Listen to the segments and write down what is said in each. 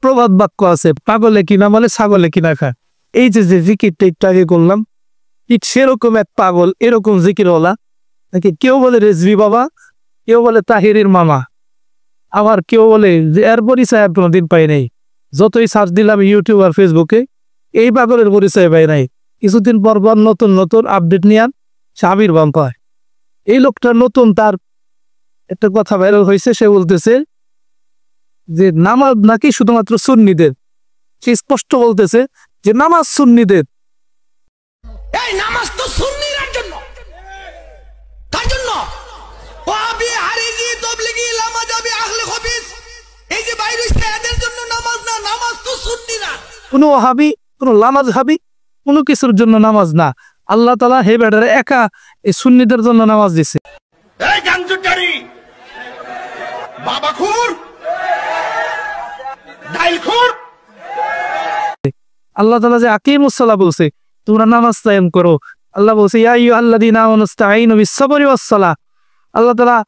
প্রবাদ বাক্য আছে, পাগলে কিনা বলে ছাগলে কিনা খায়। এই যে জিকিরটা একটু আগে করলাম, ঠিক সেরকম এক পাগল এরকম জিকিরওয়ালা নাকি। কেউ বলে রেজভি বাবা, কেউ বলে তাহিরের মামা, আবার কেউ বলে যে এর পরিচয় কোনোদিন পাই নাই। যতই সার্চ দিলাম ইউটিউব আর ফেসবুকে, এই পাগলের পরিচয় পাই নাই। কিছুদিন পর পর নতুন নতুন আপডেট নিয়ে সাবির বাম পায়। এই লোকটা নতুন, তার একটা কথা ভাইরাল হয়েছে, সে বলতেছে যে নামাজ নাকি শুধুমাত্র সুন্নিদের। সে স্পষ্ট বলতেছে যে নামাজ সুন্নিদের। এই নামাজ তো সুন্নিদের জন্য, তার জন্য ওয়াহাবি হারিজি তাবলিগি লামাজাবি আহলে হাদিস এই যে বাইরে হইছে এদের জন্য নামাজ না, নামাজ তো সুন্নিরা। কোনো ওয়াহাবি কোনো লামাজ হাবি কোনো কিছুর জন্য নামাজ না। আল্লাহ তাআলা হে বেটারে একা এই সুন্নিদের জন্য নামাজ দিছে। এই গাঞ্জুটারি বাবাখুর ডাইলখুর, আল্লাহ তাআলা যে আকিমুস সালাহ বলছে, তোমরা নামাজ কায়েম করো। আল্লাহ বলছে ইয়া আইয়ুহাল্লাযীনা আমানু ইসতাঈনু বিস-সাবরি ওয়াস-সালাহ। আল্লাহ তাআলা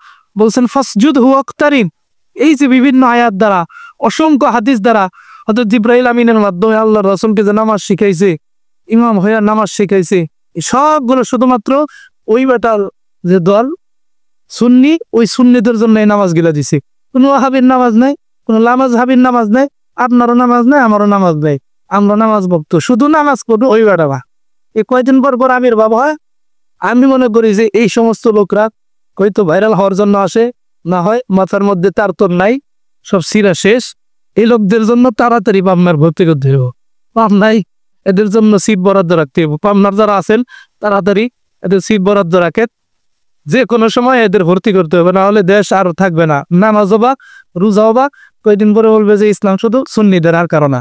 বলছেন ফাসজুদহু ওয়াক্তারিন। এই যে বিভিন্ন আয়াত দ্বারা, অসংখ্য হাদিস দ্বারা হযরত জিবরাইল আমিনের মাধ্যমে আল্লাহর রাসূলকে যে নামাজ শিখাইছে, ইমাম হইয়া নামাজ শিখাইছে, এই সবগুলো শুধুমাত্র ওই বেটার যে দল সুন্নি, ওই সুন্নিদের জন্য এই নামাজগুলা দিছে। কোনো ওয়াহাবির নামাজ নাই, কোনো লামাজ হাবির নামাজ নাই, আপনারও নামাজ নাই, আমারও নামাজ নাই। আমরা নামাজ ভক্ত, শুধু নামাজ পড়বো ওই বেটা। এই কয়দিন পর পর আমির বাবা হয়। আমি মনে করি যে এই সমস্ত লোকরা হয়তো ভাইরাল হওয়ার জন্য আসে, না হয় মাথার মধ্যে তার তোর নাই, সব সিরা শেষ। এই লোকদের জন্য তাড়াতাড়ি পাবনার ভর্তি করতে হবে। পাবনাই এদের জন্য সিট বরাদ্দ রাখতে হবে। পাবনার যারা আছেন তাড়াতাড়ি এদের সিট বরাদ্দ রাখেন, যে কোনো সময় এদের ভর্তি করতে হবে, না হলে দেশ আর থাকবে না। নামাজ হবা, রোজা হবা, কয়দিন পরে বলবে যে ইসলাম শুধু সুন্নিদের, আর কারো না।